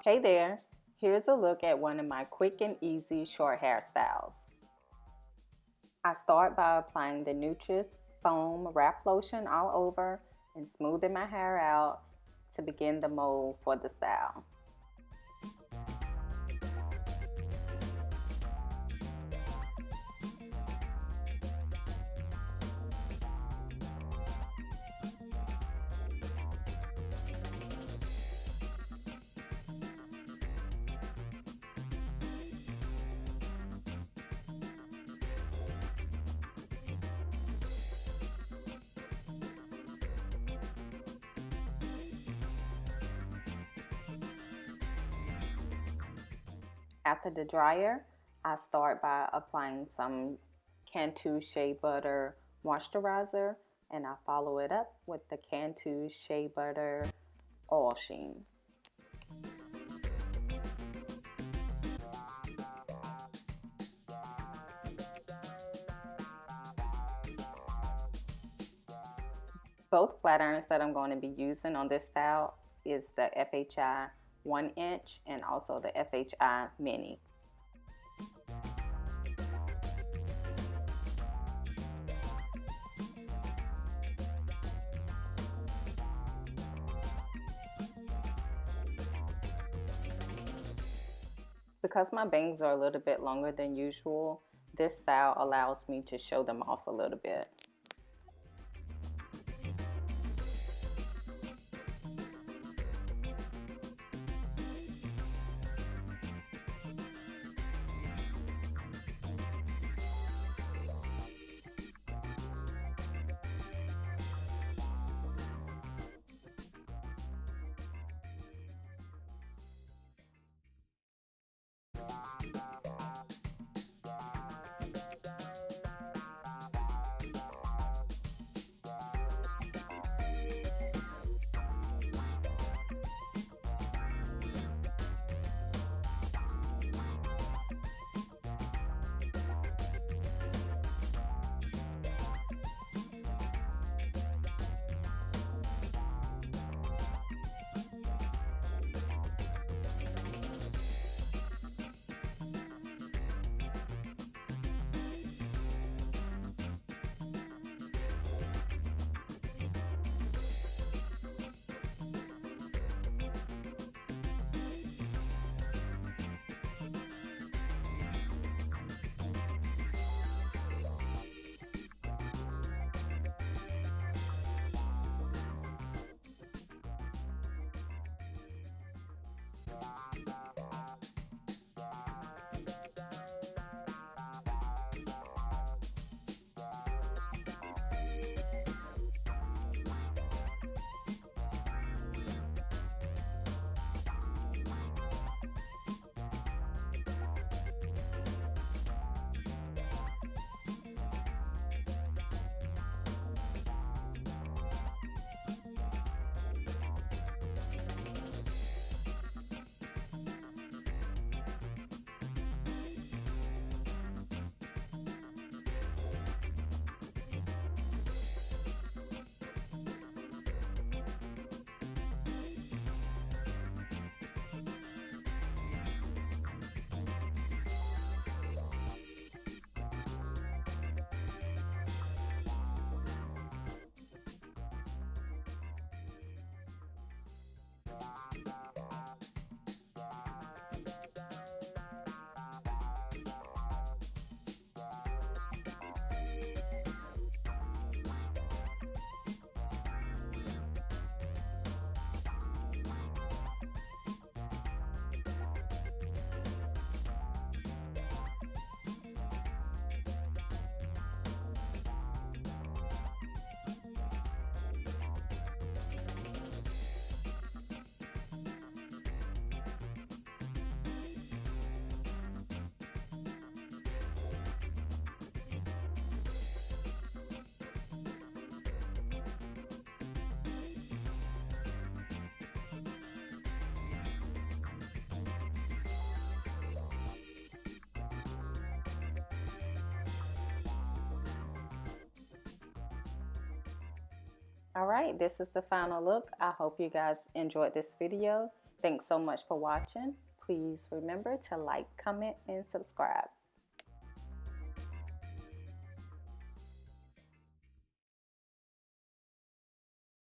Hey there, here's a look at one of my quick and easy short hairstyles. I start by applying the Nutress foam wrap lotion all over and smoothing my hair out to begin the mold for the style. After the dryer, I start by applying some Cantu Shea Butter moisturizer, and I follow it up with the Cantu Shea Butter oil sheen. Both flat irons that I'm going to be using on this style is the FHI 1 inch and also the FHI mini. Because my bangs are a little bit longer than usual, this style allows me to show them off a little bit. All right, this is the final look. I hope you guys enjoyed this video. Thanks so much for watching. Please remember to like, comment, and subscribe.